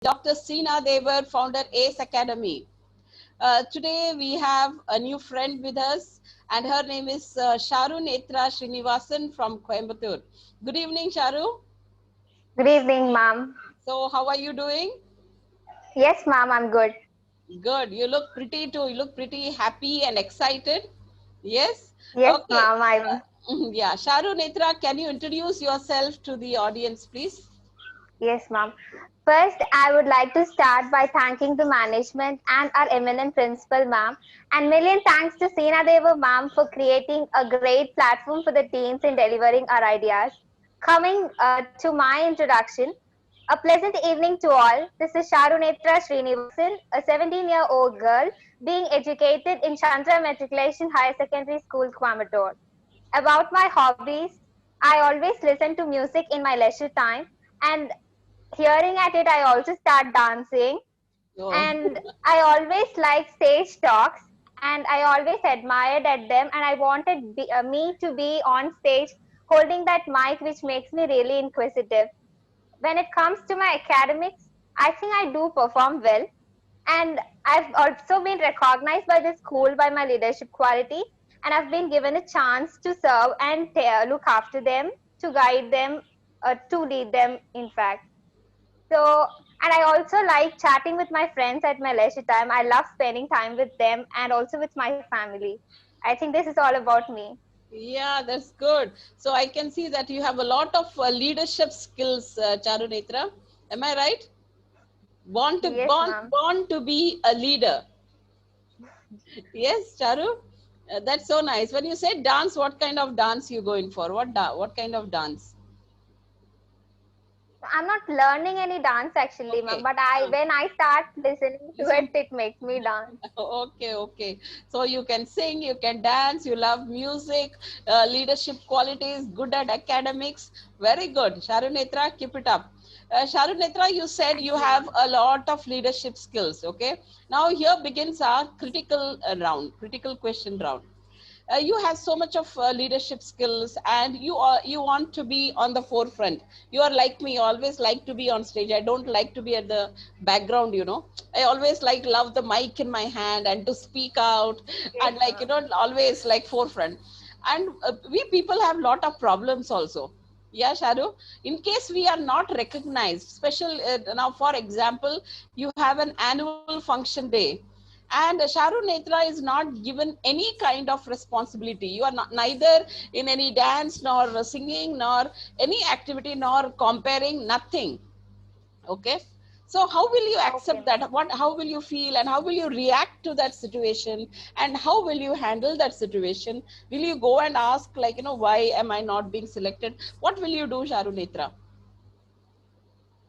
Dr. Seena Devar, founder ACE Academy. Today we have a new friend with us, and her name is Sharu Netra Srinivasan from Coimbatore. Good evening, Sharu. Good evening, ma'am. So, how are you doing? Yes, ma'am, I'm good. Good. You look pretty too. You look pretty happy and excited. Yes. Yes, Okay. ma'am, I'm. Yeah. Sharu Netra, can you introduce yourself to the audience, please? Yes, ma'am. First, I would like to start by thanking the management and our eminent principal, ma'am. And million thanks to Seena Deva, ma'am, for creating a great platform for the teens in delivering our ideas. Coming to my introduction, a pleasant evening to all. This is Sharunetra Srinivasan, a 17-year-old girl being educated in Chandra Matriculation Higher Secondary School, Coimbatore. About my hobbies, I always listen to music in my leisure time, and hearing at it, I also start dancing. Oh. And I always like stage talks, and I always admired at them, and I wanted me to be on stage holding that mic, which makes me really inquisitive. When it comes to my academics, I think I do perform well, and I've also been recognized by the school by my leadership quality, and I've been given a chance to serve and look after them, to guide them, to lead them, in fact. So, and I also like chatting with my friends at my leisure time. I love spending time with them and also with my family. I think this is all about me. Yeah, that's good. So I can see that you have a lot of leadership skills, Charu Netra. Am I right? Born to Yes, born ma'am. born to be a leader. Yes, Charu. That's so nice. When you say dance, what kind of dance you going for? What kind of dance? I'm not learning any dance actually, ma'am, Okay. but I when I start listening to So it makes me dance. okay, okay. So you can sing, you can dance, you love music, leadership qualities, good at academics. Very good. Sharu Netra, keep it up. Sharu Netra, you said Thank you you, have ma'am. a lot of leadership skills. Okay. Now here begins our critical round, critical question round. You have so much of leadership skills, and you want to be on the forefront. You are like me, always like to be on stage. I don't like to be at the background, you know. I always like love the mic in my hand and to speak out, Yes, and like, you ma'am. know, always like forefront. And we people have lot of problems also. Yeah, Sharu. In case we are not recognized special, now for example, you have an annual function day, and Sharu Netra is not given any kind of responsibility. You are not neither in any dance nor singing nor any activity nor comparing, nothing. Okay. So how will you Okay, accept ma'am. that? What, how will you feel, and how will you react to that situation, and how will you handle that situation? Will you go and ask, like, you know, why am I not being selected? What will you do, Sharu Netra?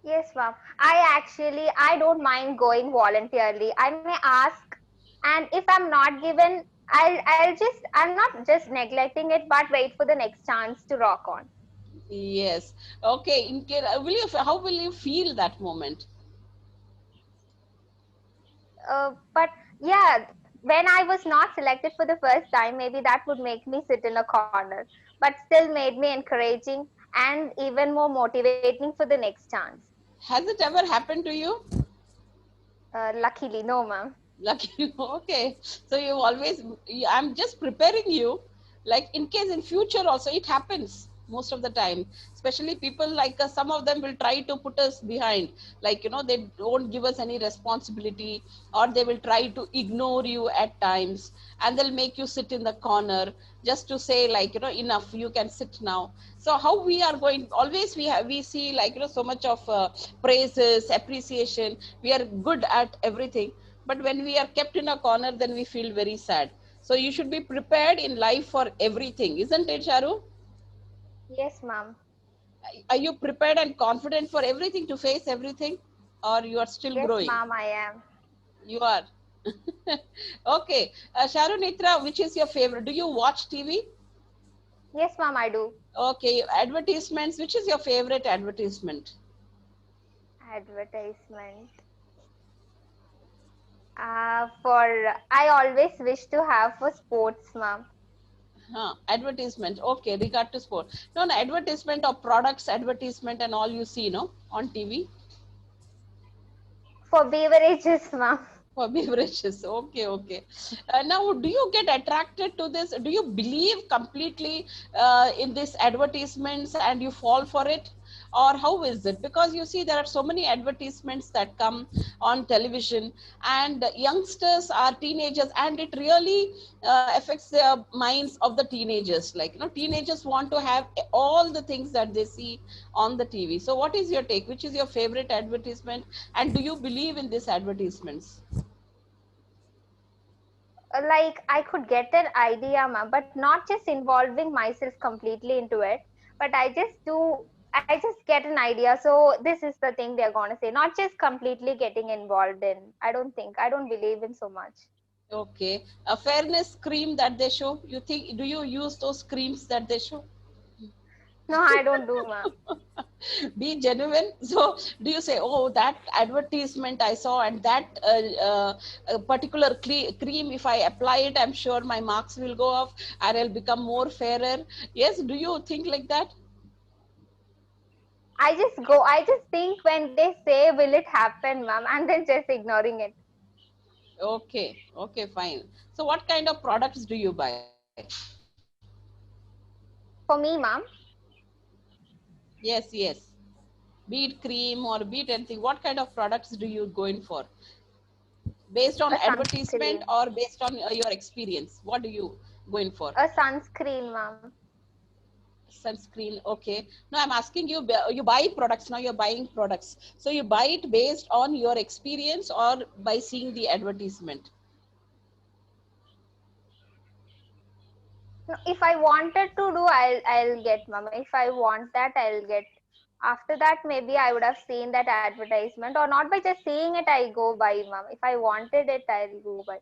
Yes, ma'am. I don't mind going voluntarily. I may ask, and if I'm not given, I'm not just neglecting it, but wait for the next chance to rock on. Yes. Okay. In case, will you, how will you feel that moment? But yeah, when I was not selected for the first time, maybe that would make me sit in a corner, but still made me encouraging and even more motivating for the next chance. Has it ever happened to you? Luckily, no, ma'am. Lucky. Okay. So you always, I'm just preparing you, like in case in future also it happens most of the time. Especially people like us, some of them will try to put us behind. Like, you know, they don't give us any responsibility, or they will try to ignore you at times, and they'll make you sit in the corner just to say, like, you know, enough, you can sit now. So how we are going, always we have, we see, like, you know, so much of praises, appreciation. We are good at everything, but when we are kept in a corner, then we feel very sad. So you should be prepared in life for everything, isn't it, Sharu? Yes, ma'am. Are you prepared and confident for everything, to face everything, or you are still Yes, growing? ma'am, I am. You are. Okay. Sharu Nitra, which is your favorite? Do you watch TV? Yes, ma'am, I do. Okay. Advertisements, which is your favorite advertisement? Advertisement. For I always wish to have for sports, ma'am. Advertisement. Okay, regard to sport. No, no, advertisement of products, advertisement, and all you see, no, on TV. For beverages, ma'am. For beverages. Okay, okay. Now, do you get attracted to this? Do you believe completely in these advertisements and you fall for it? Or how is it? Because you see, there are so many advertisements that come on television, and youngsters are teenagers, and it really affects the minds of the teenagers. Like, teenagers want to have all the things that they see on the TV. So, what is your take? Which is your favorite advertisement? And do you believe in these advertisements? Like I could get an idea, ma'am, but not just involving myself completely into it. But I just get an idea. So this is the thing they're gonna say. Not just completely getting involved in. I don't believe in so much. Okay. A fairness cream that they show, you think, do you use those creams that they show? No, I don't do, ma'am. Be genuine. So, do you say, oh, that advertisement I saw and that particular cream, if I apply it, I'm sure my marks will go up and I'll become more fairer? Yes, do you think like that? I just think when they say, will it happen, ma'am, and then just ignoring it. Okay, okay, fine. So, what kind of products do you buy? For me, ma'am, Yes, yes. Be it cream or be it anything, what kind of products do you go in for? Based on a advertisement sunscreen. or based on your experience, what do you go in for? A sunscreen, ma'am. Sunscreen. Okay, no, I'm asking you, you buy products. Now you're buying products, so you buy it based on your experience or by seeing the advertisement? No, if I wanted to do, I'll get, ma'am. If I want that, I'll get. After that, maybe I would have seen that advertisement, or not by just seeing it, I go buy, ma'am. If I wanted it, I'll go buy.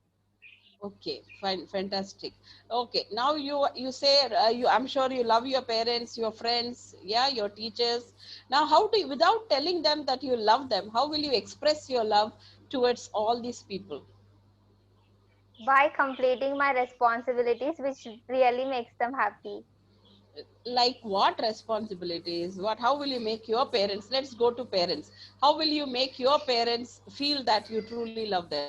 Okay, fine, fantastic. Okay, now you say, you, I'm sure you love your parents, your friends, yeah, your teachers. Now, how do you, without telling them that you love them, how will you express your love towards all these people? By completing my responsibilities, which really makes them happy. Like what responsibilities? What? How will you make your parents? Let's go to parents. How will you make your parents feel that you truly love them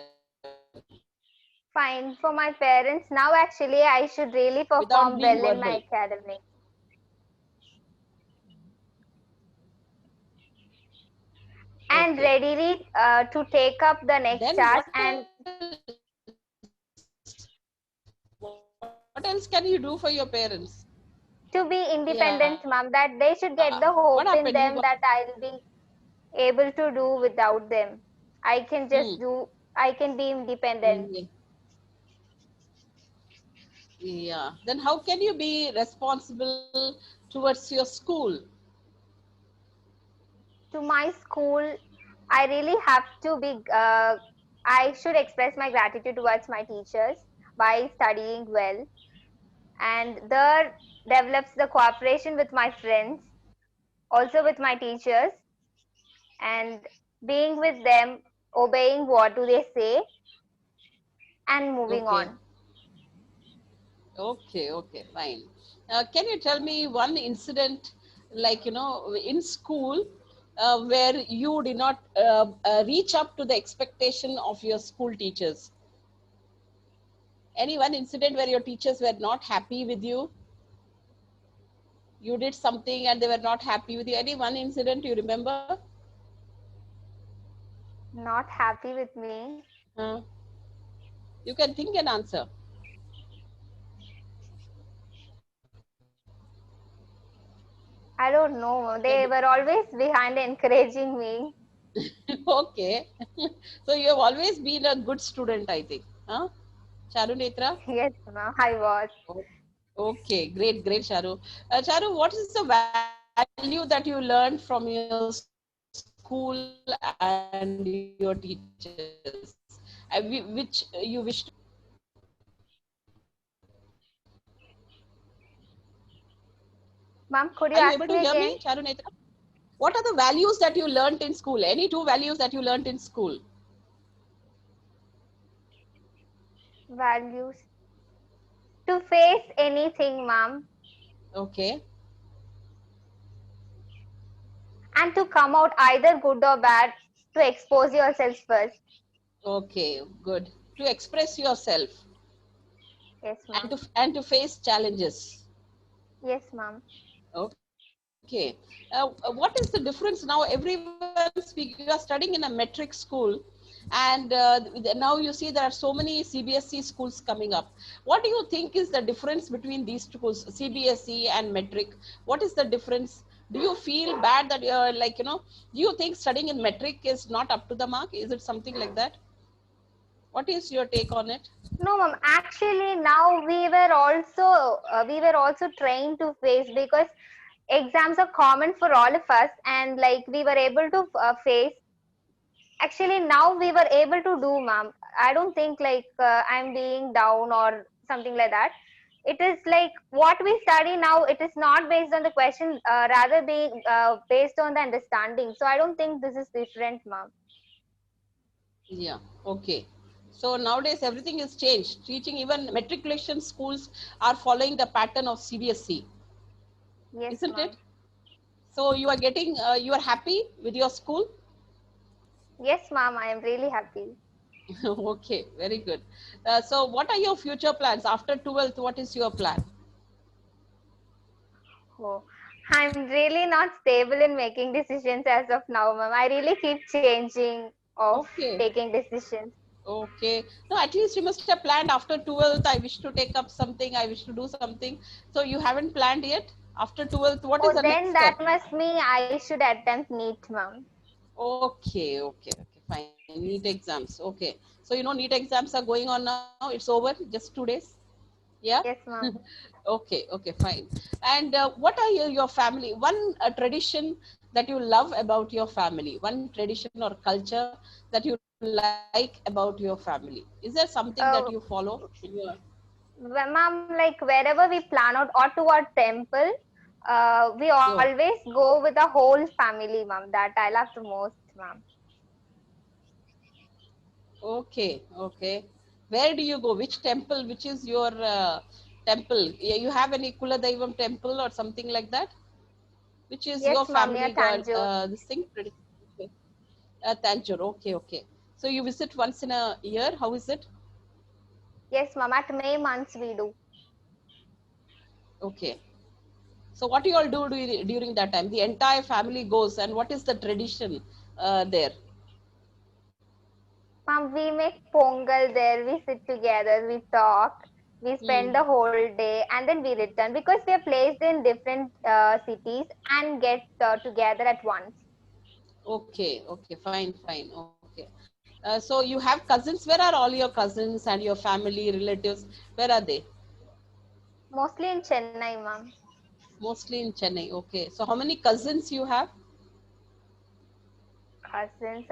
Fine. For my parents, now actually, I should really without perform being well in verbal? my academics and Okay. readily to take up the next Then task what and else? What else can you do for your parents? to be Yeah. independent, ma'am, that they should What get the happened? hope in them that I'll be able to do without them. I can Hmm. just do, I can be independent. Yeah. Yeah. Then how can you be responsible towards your school? To my school, I really have to be, I should express my gratitude towards my teachers by studying well. And there develops the cooperation with my friends, also with my teachers, and being with them, obeying what do they say, and moving Okay. on. Okay, okay, fine. Can you tell me one incident, like, in school, where you did not reach up to the expectation of your school teachers? Any one incident where your teachers were not happy with you? You did something and they were not happy with you. Any one incident you remember? Not happy with me. Uh, you can think and answer. I don't know. Can They were always behind encouraging me. okay. So you have always been a good student, I think. Huh? Charu Netra? Yes, ma'am, I was. Okay, great, great, Charu. Charu, what is the value that you learned from your school and your teachers, which you wish to share? Ma'am, could you Are you ask able to me hear again? me, Charu Netra? What are the values that you learned in school? Any two values that you learned in school? Values. To face anything, ma'am, Okay, and to come out either good or bad. to expose yourself first. Okay, good. To express yourself Yes, and ma'am. to face challenges. Yes, ma'am. Okay. What is the difference now? Everyone speak. You are studying in a metric school, and now you see there are so many CBSE schools coming up. What do you think is the difference between these schools, CBSE and metric? What is the difference? Do you feel bad that you're like, do you think studying in metric is not up to the mark? Is it something like that? What is your take on it? No, ma'am. Actually, now we were also trained to face, because exams are common for all of us, and like we were able to face. Actually, now we were able to do, ma'am. I don't think like I'm being down or something like that. It is like what we study now. It is not based on the question, rather being based on the understanding. So I don't think this is different, ma'am. Yeah, okay. So nowadays everything is changed. Teaching, even matriculation schools are following the pattern of CBSE, Yes, isn't ma'am. it? So you are happy with your school? Yes, ma'am. I am really happy. Okay, very good. So what are your future plans after 12th? What is your plan? Oh, I'm really not stable in making decisions as of now, ma'am. I really keep changing of Okay, taking decisions. okay. No, at least you must have planned after 12th. I wish to take up something. I wish to do something. So you haven't planned yet? After 12th, what is Oh, the next then step? that must mean I should attempt NEET, ma'am. Okay, okay, okay, fine. NEET exams. Okay. So, NEET exams are going on now. It's over, just 2 days. Yeah. Yes, ma'am. Okay, okay, fine. And what are your family? One tradition that you love about your family, one tradition or culture that you like about your family. Is there something that you Uh, follow in your? Ma'am, like wherever we plan out or to our temple, we Yo, always go with the whole family, ma'am. That I love the most, ma'am. okay, okay. Where do you go? Which temple? Which is your temple? You have any Kula Daivam temple or something like that? Which is Yes, your ma'am, near family god? Tanjore. This thing? Okay. Tanjore. Okay, okay. So you visit once in a year. How is it? Yes, ma'am. At May months we do. Okay. So what do you all do during that time? The entire family goes, and what is the tradition there? Ma'am, we make pongal there. We sit together. We talk. We Hmm. spend the whole day, and then we return because we are placed in different cities and get together at once. Okay, okay, fine, fine. Okay. So you have cousins. Where are all your cousins and your family relatives? Where are they? Mostly in Chennai, ma'am. Mostly in Chennai. Okay. So how many cousins you have? Cousins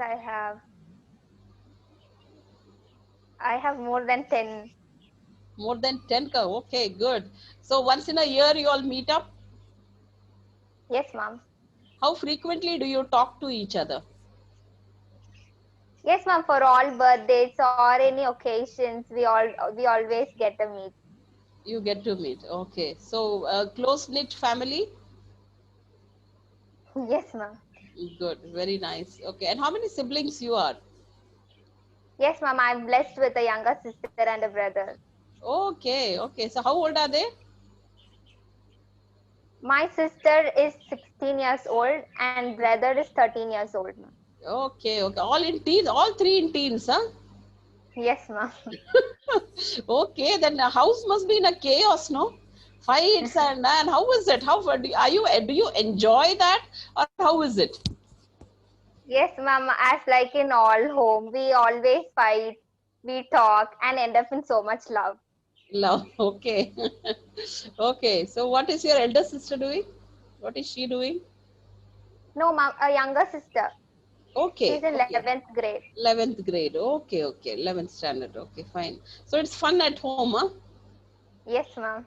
I have more than 10. More than 10. Okay, good. So once in a year you all meet up. Yes, ma'am. How frequently do you talk to each other? Yes, ma'am. For all birthdays or any occasions, we always get a meet. You get to meet. Okay. So close knit family. Yes, ma'am. Good. Very nice. Okay. And how many siblings you are? Yes, ma'am. I'm blessed with a younger sister and a brother. Okay. Okay. So how old are they? My sister is 16 years old and brother is 13 years old, ma'am. Okay. Okay. All in teens. All three in teens, huh? Yes, ma'am. Okay. Then the house must be in a chaos, no? Fights and how is it? How do you enjoy that or how is it? Yes, ma'am. As like in all home, we always fight, we talk, and end up in so much love. Love. Okay. Okay. So what is your elder sister doing? What is she doing? No, ma'am. A younger sister. Okay. She's in Okay. 11th grade. 11th grade. Okay. Okay. 11th standard. Okay. Fine. So it's fun at home, huh? Yes, ma'am.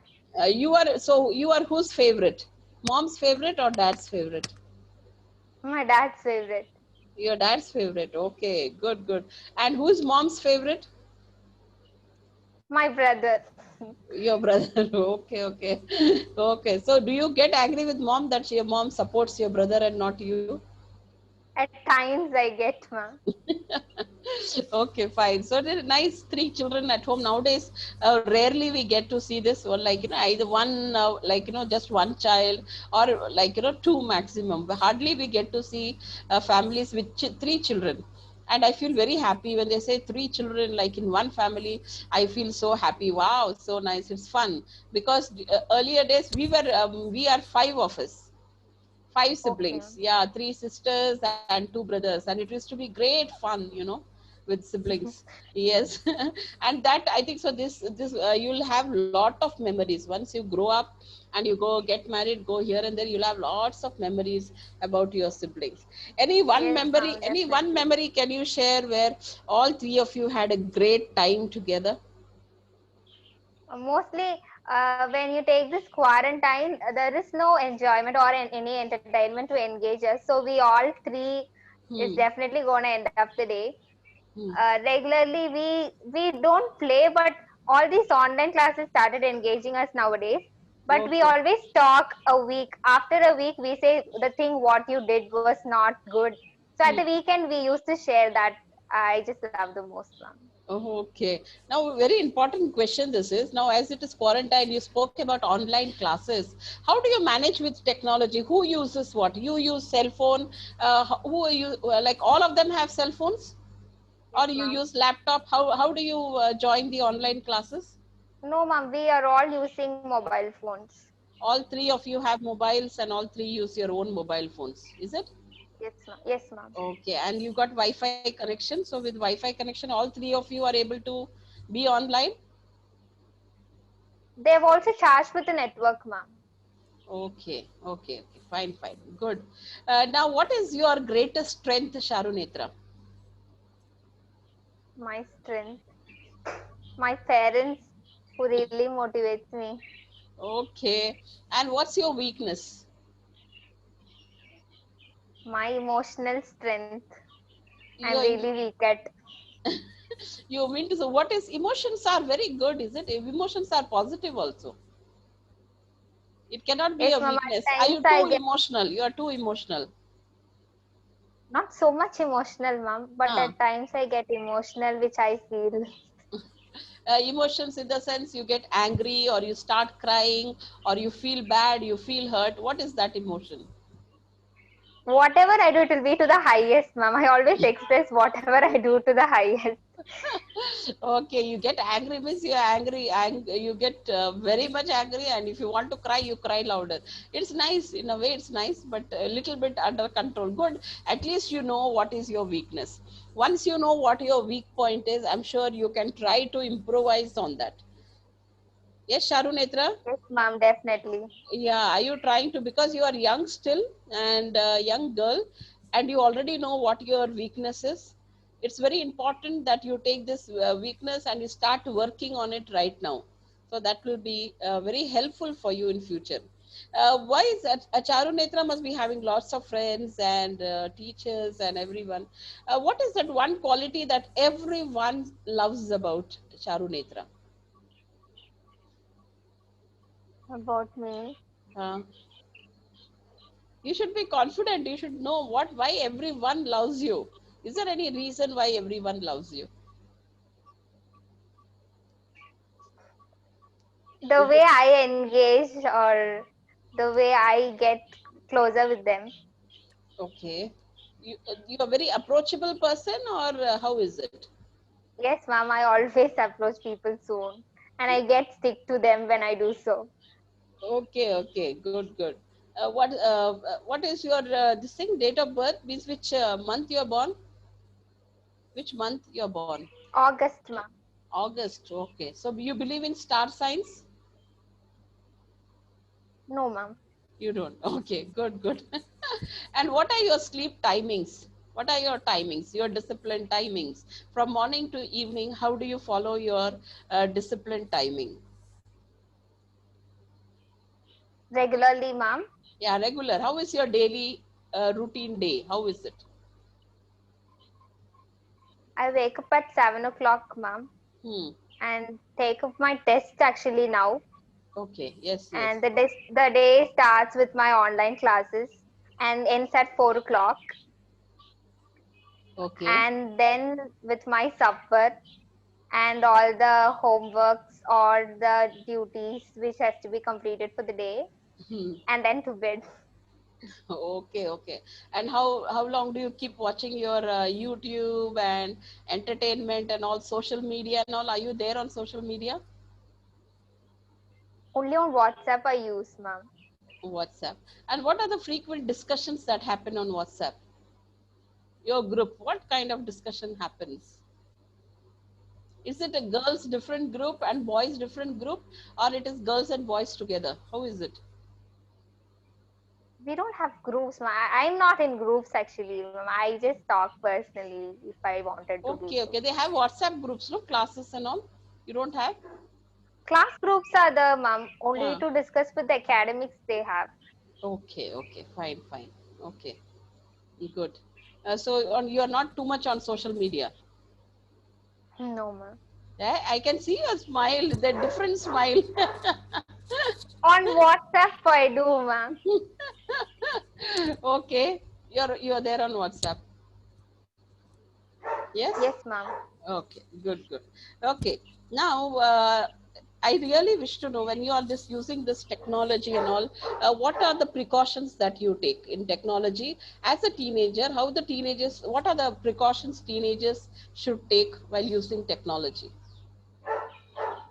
You are whose favorite? Mom's favorite or dad's favorite? My dad's favorite. Your dad's favorite. Okay. Good. Good. And who's mom's favorite? My brother. Your brother. Okay. Okay. Okay. So do you get angry with mom that your mom supports your brother and not you? At times I get, ma'am. Okay, fine. So there are nice three children at home nowadays. Rarely we get to see this, or like either one, just one child, or two maximum. Hardly we get to see families with three children. And I feel very happy when they say three children, like in one family. I feel so happy. Wow, so nice. It's fun because earlier days we are five of us, five Okay, siblings. ma'am. Yeah, three sisters and two brothers, and it used to be great fun, with siblings. Yes. And that I think so. This you'll have lot of memories once you grow up and you go get married, go here and there. You'll have lots of memories about your siblings. Any one Yes, memory? ma'am, Any one definitely. memory can you share where all three of you had a great time together? Mostly, when you take this quarantine, there is no enjoyment or any entertainment to engage us. So we all three is Hmm. definitely gonna end up the day. Hmm. Regularly, we don't play, but all these online classes started engaging us nowadays. But we Okay. always talk a week. After a week, we say the thing what you did was not good. So at the Hmm. weekend, we used to share that. I just love the most one. Oh, okay. Now, very important question this is. Now, as it is quarantine, you spoke about online classes. How do you manage with technology? Who uses what? You use cell phone. Who are you? Like all of them have cell phones, Yes, or you ma'am. use laptop? How do you join the online classes? No, ma'am. We are all using mobile phones. All three of you have mobiles, and all three use your own mobile phones. Is it? Yes, ma'am. Yes, ma'am. Okay. And you got Wi-Fi connection. So with Wi-Fi connection, all three of you are able to be online. They've also charged with the network, ma'am. Okay, okay, okay, fine, fine, good. Now, what is your greatest strength, Sharunetra? My strength, my parents who really motivates me. Okay, and what's your weakness? My emotional strength. I'm You, really weak at. you mean to say what is emotions are very good, is it? Emotions are positive also. It cannot be Yes, a ma'am. At weakness. Are times you I too get emotional? You are too emotional. not so much emotional, ma'am, but Ah. at times I get emotional, which I feel. Emotions in the sense you get angry or you start crying or you feel bad, you feel hurt. What is that emotion? Whatever I do, it will be to the highest, ma'am. I always express whatever I do to the highest. Okay, you get angry means you're angry, you get very much angry, and if you want to cry, you cry louder. It's nice in a way, it's nice, but a little bit under control. Good. At least you know what is your weakness. Once you know what your weak point is, I'm sure you can try to improvise on that. Yes, Sharunetra? Yes, ma'am, definitely. Yeah, are you trying to, because you are young still and young girl, and you already know what your weakness is. It's very important that you take this weakness and you start working on it right now. So that will be very helpful for you in future. Why is that? Charu Netra must be having lots of friends and teachers and everyone. What is that one quality that everyone loves about Charu Netra? About me. Uh, You should be confident. You should know why everyone loves you. Is there any reason why everyone loves you? The Is way it I engage or the way I get closer with them. okay? You are a very approachable person, or how is it? Yes, ma'am, I always approach people soon and I get stick to them when I do so. Okay, okay, good, good. What is your this thing? Date of birth means which month you are born? Which month you are born? August, ma'am. August. Okay. So you believe in star signs? No, ma'am. You don't. Okay, good, good. And what are your sleep timings? What are your timings, your discipline timings? From morning to evening, how do you follow your discipline timing? Regularly, ma'am. Yeah, regular. How is your daily routine day? How is it? I wake up at 7 o'clock, ma'am, Hmm. and take up my test actually now. Okay. Yes, yes. And the day starts with my online classes and ends at 4 o'clock. Okay. and then with my supper and all the homeworks or the duties which has to be completed for the day, Hmm. and then to bed. Okay, okay. And how long do you keep watching your YouTube and entertainment and all social media and all? Are you there on social media? Only on WhatsApp I use, ma'am. WhatsApp. And what are the frequent discussions that happen on WhatsApp? Your group, what kind of discussion happens? Is it a girls different group and boys different group, or it is girls and boys together? How is it? We don't have groups, ma'am. I'm not in groups actually, ma'am. I just talk personally if I wanted to do Okay, so. okay. They have WhatsApp groups, no classes and all. You don't have? Class groups are the, ma'am, only Ah, to discuss with the academics they have. okay, okay. Fine, fine. Okay, good. So on, you are not too much on social media. No, ma'am. Yeah, I can see your smile, the different smile. On WhatsApp I do, ma'am. Okay, you're there on WhatsApp. Yes. Yes, ma'am. Okay, good, good. Okay, now I really wish to know when you are just using this technology and all, what are the precautions that you take in technology as a teenager? How the teenagers, what are the precautions teenagers should take while using technology?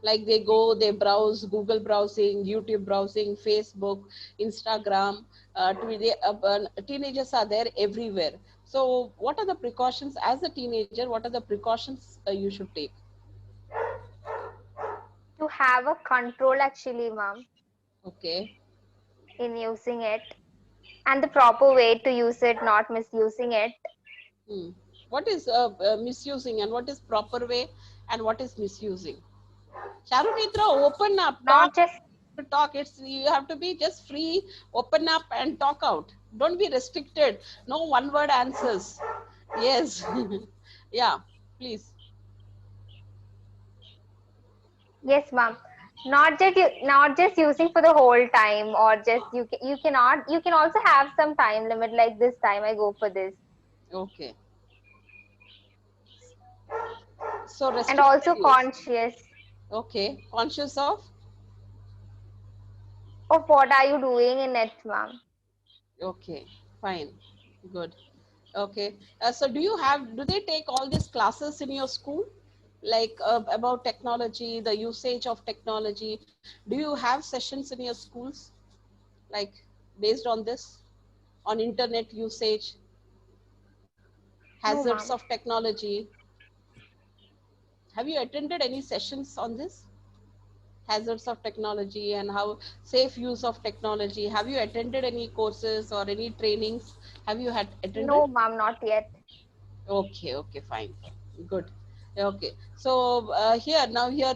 Like they go, they browse Google browsing, YouTube browsing, Facebook, Instagram. Teenagers are there everywhere. So, what are the precautions as a teenager? What are the precautions you should take? To have a control actually, ma'am, Okay. in using it, and the proper way to use it, not misusing it. Hmm. What is misusing and what is proper way and what is misusing? Charunitra, open up, talk. Not just, To talk, it's you have to be just free, open up and talk out. Don't be restricted. No one word answers. Yes. Yeah, please. yes, ma'am. Not just using for the whole time, or just you cannot, you can also have some time limit, like this time I go for this. Okay. So And restricted also use. conscious Okay. Conscious of. of what are you doing in it, ma'am. Okay. Fine. Good. Okay. So do they take all these classes in your school? Like about technology, the usage of technology. Do you have sessions in your schools? Like based on this, on internet usage, No, hazards ma'am. of technology. Have you attended any sessions on this? Hazards of technology and how safe use of technology. Have you attended any courses or any trainings? Have you had attended? No, ma'am, not yet. Okay, okay, fine, fine. Good. Okay. So here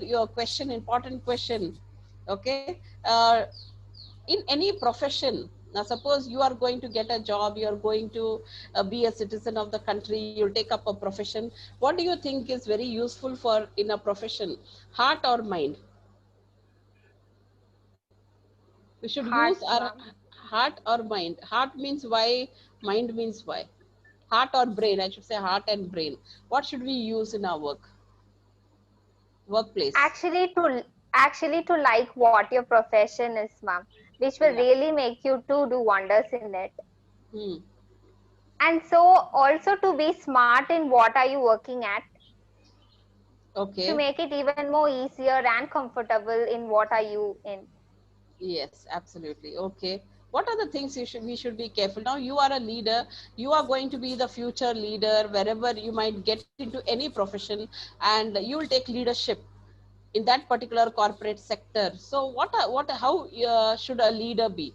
your question, important question. Okay. In any profession, now suppose you are going to get a job, you are going to be a citizen of the country, you'll take up a profession. What do you think is very useful for in a profession, heart or mind? We should Heart, use our ma'am. heart or mind. Heart means why, mind means why. Heart or brain, I should say heart and brain. What should we use in our workplace? Actually to like what your profession is, ma'am, which will Yeah. really make you to do wonders in it. Hmm. And so also to be smart in what are you working at, to Okay. make it even more easier and comfortable in what are you in. Yes, absolutely. Okay. What are the things we should be careful? Now you are a leader. You are going to be the future leader wherever you might get into any profession, and you will take leadership in that particular corporate sector. So how should a leader be?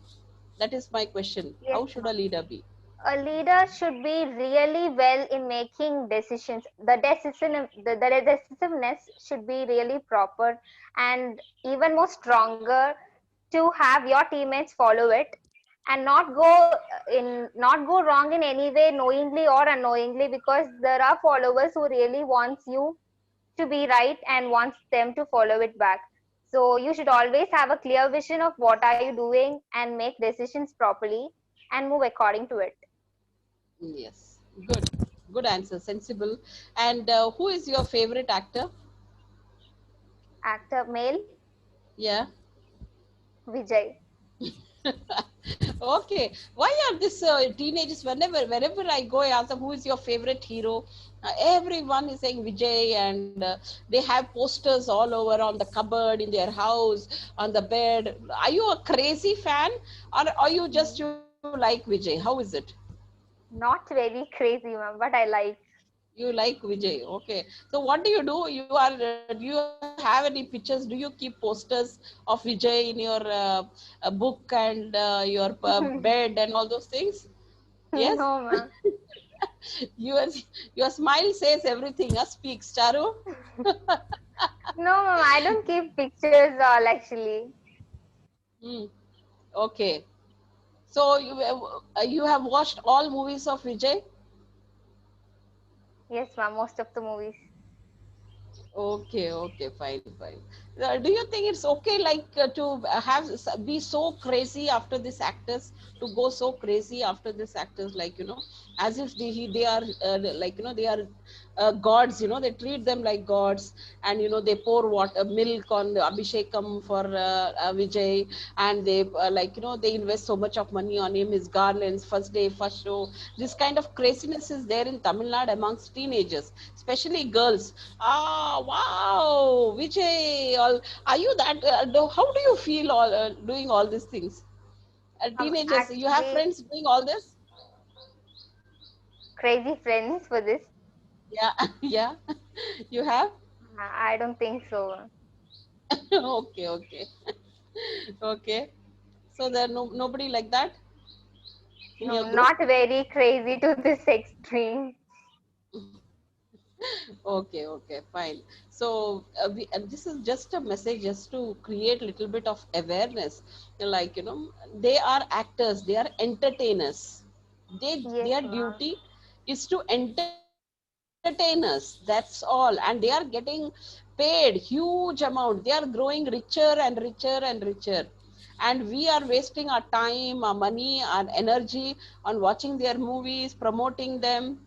That is my question. Yes, How should a ma'am. leader be? A leader should be really well in making decisions. The decisiveness should be really proper and even more stronger, to have your teammates follow it and not go wrong in any way, knowingly or unknowingly, because there are followers who really wants you to be right and wants them to follow it back. So you should always have a clear vision of what are you doing and make decisions properly and move according to it. Yes. Good. Good answer, sensible. And who is your favorite actor? Actor male, Yeah. Vijay. Okay. Why are these teenagers, wherever I go, I ask them who is your favorite hero? Everyone is saying Vijay, and they have posters all over on the cupboard, in their house, on the bed. Are you a crazy fan, or are you just Mm, you like Vijay? How is it? not very crazy, ma'am, but I like. You like Vijay, okay. So what do? Do you have any pictures? Do you keep posters of Vijay in your book and your bed and all those things? Yes. No, ma'am. your your smile says everything. Speaks, Charu. No, ma'am, I don't keep pictures all actually. Hmm. Okay. So you have watched all movies of Vijay? Yes, ma'am, most of the movies. Okay, okay, fine, fine. Do you think it's okay, like, to be so crazy after these actors, to go so crazy after these actors, like, as if they are like, they are gods, they treat them like gods, and they pour water, milk on the Abhishekam for Vijay, and they like, they invest so much of money on him, his garlands, first day, first show. This kind of craziness is there in Tamil Nadu amongst teenagers, especially girls. Ah, wow, Vijay, are you that? How do you feel doing all these things? Teenagers, you have Actually, friends doing all this? crazy friends for this. Yeah, yeah, you have. I don't think so. Okay, okay, okay. So there nobody like that in No, your group. not very crazy to this extreme. Okay, okay, fine. So this is just a message, just to create a little bit of awareness. Like, they are actors, they are entertainers. Yes, Their ma'am. duty is to entertain us. That's all, and they are getting paid huge amount. They are growing richer and richer and richer, and we are wasting our time, our money, our energy on watching their movies, promoting them,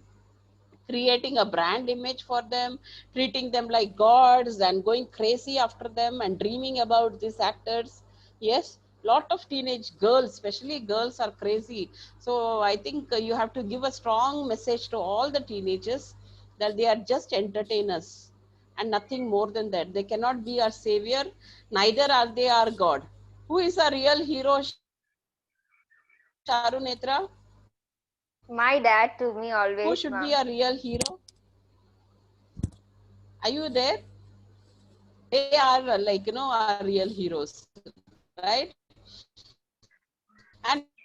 creating a brand image for them, treating them like gods, and going crazy after them and dreaming about these actors. Yes, lot of teenage girls, especially girls, are crazy. So I think you have to give a strong message to all the teenagers that they are just entertainers and nothing more than that. They cannot be our savior, neither are they our God. Who is a real hero, Charunetra? My dad to Who me should be a always, real ma'am. hero? Are you there? They are like, our real heroes, right? And Sharunetra,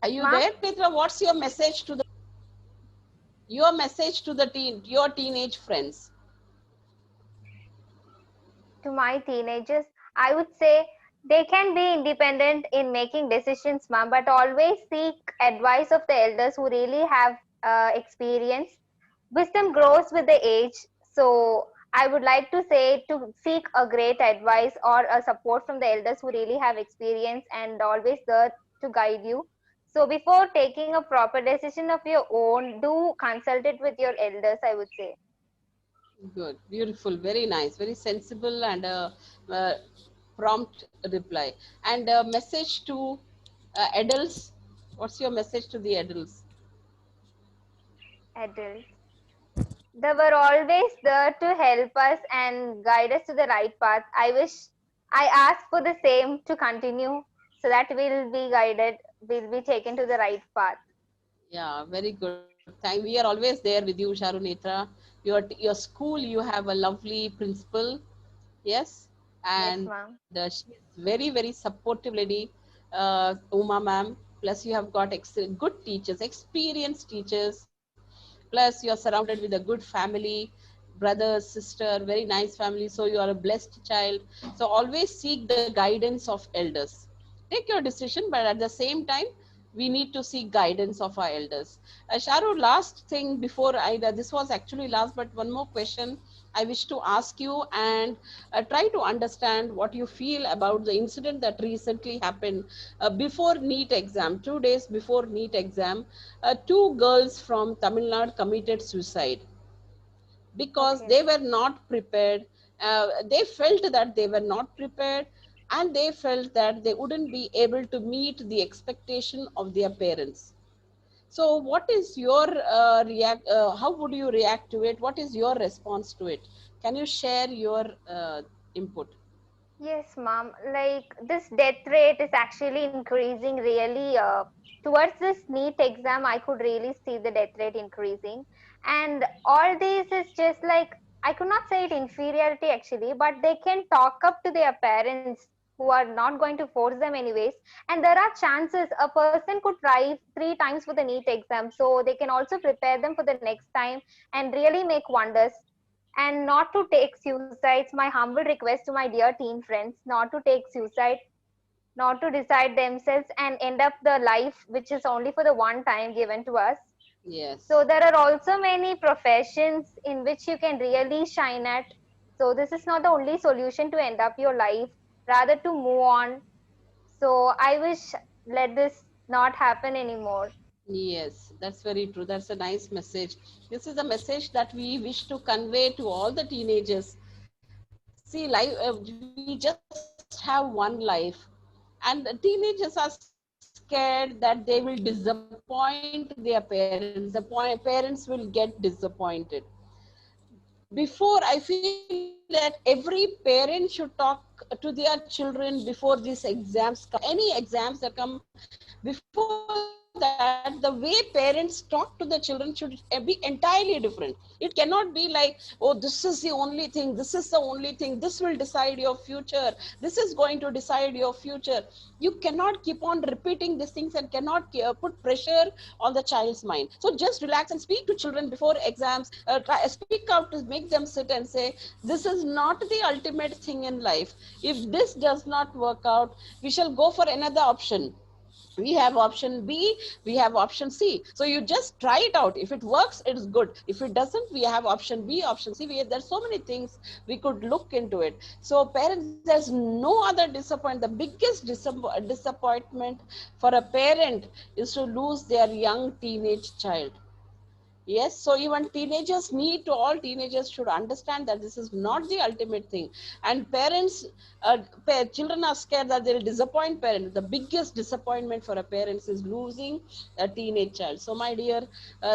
are you Ma'am, there? Sharunetra, what's your message to your teenage friends? to my teenagers, I would say they can be independent in making decisions, ma'am, but always seek advice of the elders who really have experience. Wisdom grows with the age, so I would like to say to seek a great advice or a support from the elders who really have experience and always there to guide you. So before taking a proper decision of your own, do consult it with your elders, I would say. Good, beautiful, very nice, very sensible, and uh, prompt reply. And a message to adults. What's your message to the adults? Adults. They were always there to help us and guide us to the right path. I wish I ask for the same to continue so that we'll be guided, we'll be taken to the right path. Yeah, very good. Thank. We are always there with you, Sharunetra. Your school, you have a lovely principal. Yes, Yes, and ma'am. she is very, very supportive lady, Uma ma'am. Plus, you have got good teachers, experienced teachers. Plus, you are surrounded with a good family, brothers, sister, very nice family. So you are a blessed child. So always seek the guidance of elders. Take your decision, but at the same time, we need to seek guidance of our elders. Sharu, last thing before this was actually last, but one more question. I wish to ask you and try to understand what you feel about the incident that recently happened before NEET exam. 2 days before NEET exam, two girls from Tamil Nadu committed suicide because Okay. they were not prepared. They felt that they were not prepared, and they felt that they wouldn't be able to meet the expectation of their parents. So, what is your react? How would you react to it? What is your response to it? Can you share your input? Yes, ma'am. Like this death rate is actually increasing really. Towards this NEET exam, I could really see the death rate increasing. And all this is just like, I could not say it inferiority actually, but they can talk up to their parents who are not going to force them anyways. And there are chances a person could try 3 times for the NEET exam. So they can also prepare them for the next time and really make wonders, and not to take suicides. My humble request to my dear teen friends, not to take suicide, not to decide themselves and end up the life which is only for the one time given to us. So Yes. there are also many professions in which you can really shine at. So this is not the only solution to end up your life, rather to move on. So I wish let this not happen anymore. Yes, that's very true. That's a nice message. This is a message that we wish to convey to all the teenagers. See, life, we just have one life, and the teenagers are scared that they will disappoint their parents. Parents will get disappointed. Before, I feel that every parent should talk to their children before these exams come, any exams that come. Before that, the way parents talk to the children should be entirely different. It cannot be like, oh, this is the only thing, this is the only thing, this will decide your future, this is going to decide your future. You cannot keep on repeating these things and cannot put pressure on the child's mind. So just relax and speak to children before exams. Speak out to make them sit and say, this is not the ultimate thing in life. If this does not work out, we shall go for another option. We have option B, we have option C. So you just try it out. If it works, it is good. If it doesn't, we have option B, option C. There's so many things we could look into it. So parents, there's no other disappointment. The biggest disappointment for a parent is to lose their young teenage child. Yes, so even teenagers need to, all teenagers should understand that this is not the ultimate thing. And parents, children are scared that they'll disappoint parents. The biggest disappointment for a parents is losing a teenage child. So, my dear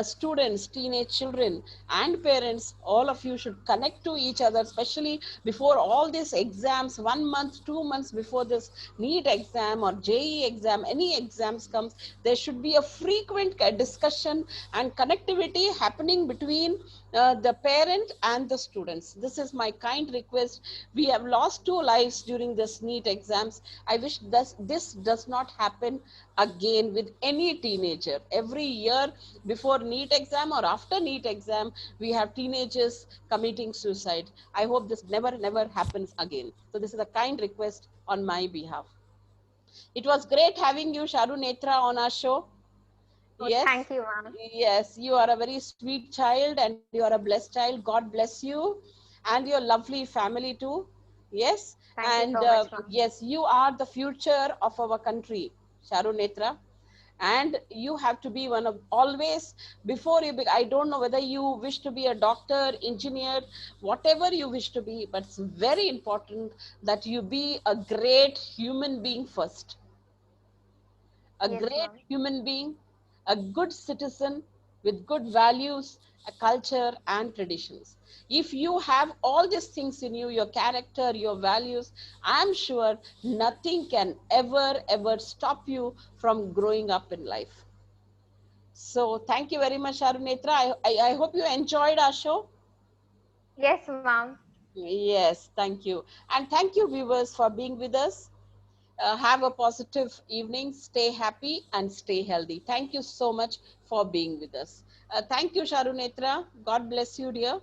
students, teenage children, and parents, all of you should connect to each other, especially before all these exams, 1 month, 2 months before this NEET exam or JEE exam, any exams comes, there should be a frequent discussion and connectivity happening between the parent and the students. This is my kind request. We have lost 2 lives during this NEET exams. I wish this does not happen again with any teenager. Every year before NEET exam or after NEET exam, we have teenagers committing suicide. I hope this never happens again. So this is a kind request on my behalf. It was great having you, Sharu Netra, on our show. Oh, Yes, thank you, ma'am. yes, you are a very sweet child and you are a blessed child. God bless you and your lovely family too. Yes, Thank you and so much, ma'am. yes, you are the future of our country, Sharu Netra. And you have to be one of always before you be, I don't know whether you wish to be a doctor, engineer, whatever you wish to be, but it's very important that you be a great human being first, a Yes, great ma'am. human being, a good citizen with good values, a culture, and traditions. If you have all these things in you, your character, your values, I'm sure nothing can ever stop you from growing up in life. So, thank you very much, Arunetra. I hope you enjoyed our show. Yes, ma'am. Yes, thank you. And thank you, viewers, for being with us. Have a positive evening. Stay happy and stay healthy. Thank you so much for being with us. Thank you, Sharunetra. God bless you, dear.